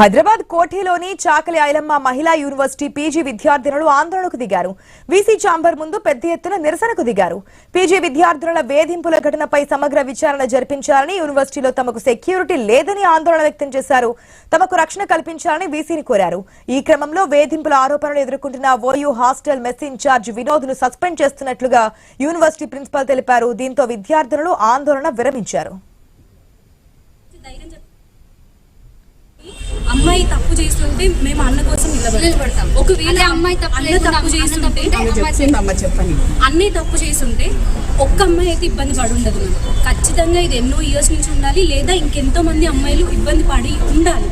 హైదరాబాద్ కోఠీలోని చాకలి ఐలమ్మ మహిళా university PG విద్యార్థినులు ఆందోళనకు దిగారు. వీసీ ఛాంబర్ ముందు పెద్ద ఎత్తున నిరసనకు దిగారు. పీజీ విద్యార్థినుల వేధింపుల ఘటనపై సమగ్ర విచారణ జరిపించాలని, యూనివర్సిటీలో తమకు సెక్యూరిటీ లేదని ఆందోళన వ్యక్తం చేశారు. తమకు రక్షణ కల్పించాలని వీసీని కోరారు. ఈ క్రమంలో వేధింపుల ఆరోపణలు ఎదుర్కొంటున్న OU hostel mess incharge Vinod ను సస్పెండ్ చేస్తున్నట్లుగా యూనివర్సిటీ ప్రిన్సిపల్ తెలిపారు. దీంతో విద్యార్థినులు ఆందోళన విరమించారు. అమ్మాయి తప్పు చేస్తుంటే మేము అన్న కోసం నిలబడతాం. ఒకవేళ అమ్మాయి తప్పు చేస్తుంటే అన్నీ తప్పు చేస్తుంటే ఒక్క అమ్మాయి అయితే ఇబ్బంది పడి ఉండదు. ఖచ్చితంగా ఇది ఎన్నో ఇయర్స్ నుంచి ఉండాలి, లేదా ఇంకెంతో మంది అమ్మాయిలు ఇబ్బంది పడి ఉండాలి.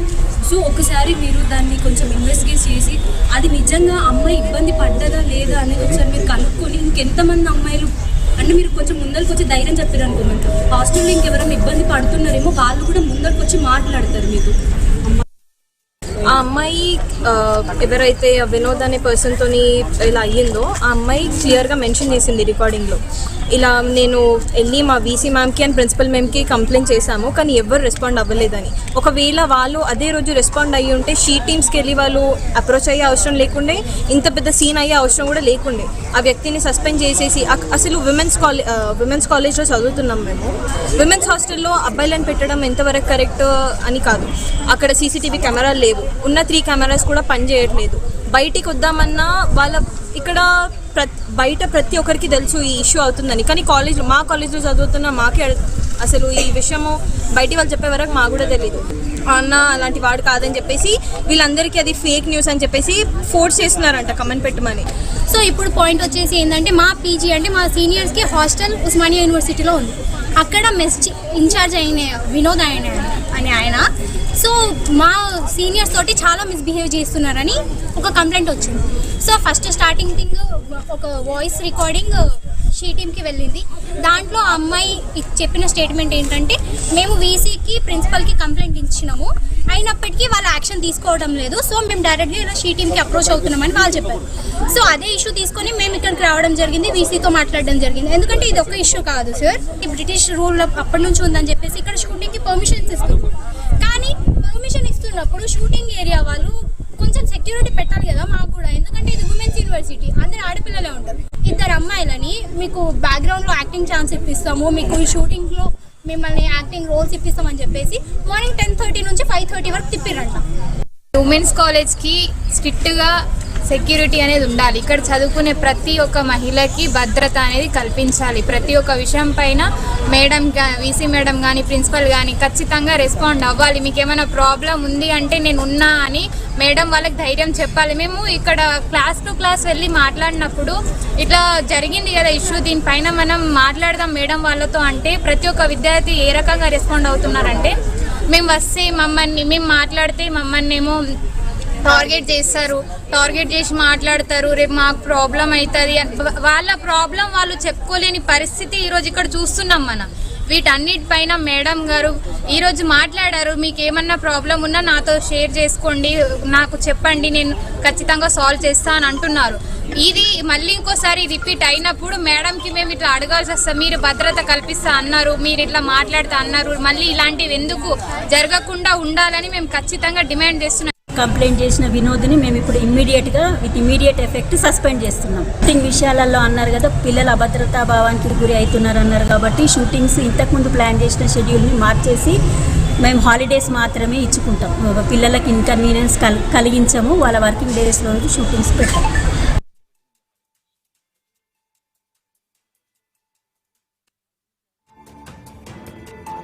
సో ఒకసారి మీరు దాన్ని కొంచెం ఇన్వెస్టిగేట్ చేసి అది నిజంగా అమ్మాయి ఇబ్బంది పడ్డదా లేదా అనేది ఒకసారి మీరు కనుక్కొని ఇంకెంతమంది అమ్మాయిలు అంటే మీరు కొంచెం ముందరికి వచ్చి ధైర్యం చెప్పారు అనుకో, మనకి హాస్టల్లో ఇంకెవరైనా ఇబ్బంది పడుతున్నారేమో వాళ్ళు కూడా ముందరికి వచ్చి మాట్లాడతారు మీకు. ఆ అమ్మాయి ఎవరైతే వినోద్ అనే పర్సన్తోని ఇలా అయ్యిందో ఆ అమ్మాయి క్లియర్గా మెన్షన్ చేసింది రికార్డింగ్లో, ఇలా నేను వెళ్ళి మా వీసీ మ్యామ్కి అండ్ ప్రిన్సిపల్ మ్యామ్కి కంప్లైంట్ చేశాము కానీ ఎవరు రెస్పాండ్ అవ్వలేదని. ఒకవేళ వాళ్ళు అదే రోజు రెస్పాండ్ అయ్యి ఉంటే షీ టీమ్స్కి వెళ్ళి వాళ్ళు అప్రోచ్ అయ్యే అవసరం లేకుండే, ఇంత పెద్ద సీన్ అయ్యే అవసరం కూడా లేకుండే. ఆ వ్యక్తిని సస్పెండ్ చేసేసి అసలు విమెన్స్ కాలేజ్లో చదువుతున్నాం మేము. విమెన్స్ హాస్టల్లో అబ్బాయిలను పెట్టడం ఎంతవరకు కరెక్ట్ అని కాదు. అక్కడ సీసీటీవీ కెమెరాలు లేవు, ఉన్న 3 కెమెరాస్ కూడా పనిచేయట్లేదు. బయటికి వద్దామన్నా వాళ్ళ ఇక్కడ బయట ప్రతి ఒక్కరికి తెలుసు ఈ ఇష్యూ అవుతుందని, కానీ మా కాలేజ్లో చదువుతున్న మాకే అసలు ఈ విషయము బయటి వాళ్ళు చెప్పే వరకు మాకు కూడా తెలీదు. అన్న అలాంటి వాడు కాదని చెప్పేసి వీళ్ళందరికీ అది ఫేక్ న్యూస్ అని చెప్పేసి ఫోర్స్ చేస్తున్నారంట కమెంట్ పెట్టమని. సో ఇప్పుడు పాయింట్ వచ్చేసి ఏంటంటే మా పీజీ అంటే మా సీనియర్స్కి హాస్టల్ ఉస్మానియా యూనివర్సిటీలో ఉంది. అక్కడ మెస్ ఇన్ఛార్జ్ అయిన వినోద్ అని ఆయన సో మా సీనియర్స్ తోటి చాలా మిస్బిహేవ్ చేస్తున్నారని ఒక కంప్లైంట్ వచ్చింది. సో ఫస్ట్ స్టార్టింగ్ థింగ్ ఒక వాయిస్ రికార్డింగ్ షీ టీమ్కి వెళ్ళింది. దాంట్లో ఆ అమ్మాయి చెప్పిన స్టేట్మెంట్ ఏంటంటే మేము వీసీకి ప్రిన్సిపల్కి కంప్లైంట్ ఇచ్చినాము, అయినప్పటికీ వాళ్ళు యాక్షన్ తీసుకోవడం లేదు, సో మేము డైరెక్ట్గా ఇలా షీ టీమ్కి అప్రోచ్ అవుతున్నామని వాళ్ళు చెప్పారు. సో అదే ఇష్యూ తీసుకొని మేము ఇక్కడికి రావడం జరిగింది, వీసీతో మాట్లాడడం జరిగింది. ఎందుకంటే ఇది ఒక ఇష్యూ కాదు సార్, ఈ బ్రిటిష్ రూల్ అప్పటి నుంచి ఉందని చెప్పేసి ఇక్కడ షూటింగ్కి పర్మిషన్స్ ఇస్తారు. కానీ పర్మిషన్ ఇస్తున్నప్పుడు షూటింగ్ ఏరియా వాళ్ళు కొంచెం సెక్యూరిటీ పెట్టాలి కదా మాకు కూడా, ఎందుకంటే ఇది ఉమెన్స్ యూనివర్సిటీ, అందరు ఆడపిల్లలే ఉంటారు. 2 అమ్మాయిలని మీకు బ్యాక్గ్రౌండ్లో యాక్టింగ్ ఛాన్స్ ఇప్పిస్తాము, మీకు ఈ షూటింగ్లో మిమ్మల్ని యాక్టింగ్ రోల్స్ ఇప్పిస్తామని చెప్పేసి మార్నింగ్ 10:30 నుంచి 5:30 వరకు తిప్పిరంట. ఉమెన్స్ కాలేజ్కి స్ట్రిక్ట్గా సెక్యూరిటీ అనేది ఉండాలి. ఇక్కడ చదువుకునే ప్రతి ఒక్క మహిళకి భద్రత అనేది కల్పించాలి. ప్రతి ఒక్క విషయం పైన మేడం వీసీ మేడం కానీ ప్రిన్సిపల్ కానీ ఖచ్చితంగా రెస్పాండ్ అవ్వాలి. మీకు ఏమైనా ప్రాబ్లం ఉంది అంటే నేను ఉన్నా అని మేడం వాళ్ళకి ధైర్యం చెప్పాలి. మేము ఇక్కడ క్లాస్ టు క్లాస్ వెళ్ళి మాట్లాడినప్పుడు ఇట్లా జరిగింది కదా ఇష్యూ, దీనిపైన మనం మాట్లాడదాం మేడం వాళ్ళతో అంటే ప్రతి ఒక్క విద్యార్థి ఏ రకంగా రెస్పాండ్ అవుతున్నారంటే మేము వస్తే మేము మాట్లాడితే మమ్మల్ని ఏమో టార్గెట్ చేస్తారు, టార్గెట్ చేసి మాట్లాడతారు, రేపు మాకు ప్రాబ్లం అవుతుంది. వాళ్ళ ప్రాబ్లం వాళ్ళు చెప్పుకోలేని పరిస్థితి ఈరోజు ఇక్కడ చూస్తున్నాం మనం. వీటన్నిటిపైన మేడం గారు ఈరోజు మాట్లాడారు, మీకు ఏమన్నా ప్రాబ్లం ఉన్నా నాతో షేర్ చేసుకోండి, నాకు చెప్పండి, నేను ఖచ్చితంగా సాల్వ్ చేస్తా అని అంటున్నారు. ఇది మళ్ళీ ఇంకోసారి రిపీట్ అయినప్పుడు మేడంకి మేము ఇట్లా అడగాల్సి వస్తాం, మీరు భద్రత కల్పిస్తా అన్నారు, మీరు ఇట్లా మాట్లాడుతా అన్నారు, మళ్ళీ ఇలాంటివి ఎందుకు జరగకుండా ఉండాలని మేము ఖచ్చితంగా డిమాండ్ చేస్తున్నాం. కంప్లైంట్ చేసిన వినోద్ని మేము ఇప్పుడు ఇమ్మీడియట్గా విత్ ఇమ్మీడియట్ ఎఫెక్ట్ సస్పెండ్ చేస్తున్నాం. షూటింగ్ విషయాలలో అన్నారు కదా పిల్లల అభద్రతా భావానికి గురి అవుతున్నారు అన్నారు కాబట్టి షూటింగ్స్ ఇంతకుముందు ప్లాన్ చేసిన షెడ్యూల్ని మార్చేసి మేము హాలిడేస్ మాత్రమే ఇచ్చుకుంటాం. పిల్లలకి ఇన్కన్వీనియన్స్ కలిగించము, వాళ్ళ వర్కింగ్ డేస్లో షూటింగ్స్ పెట్టాం.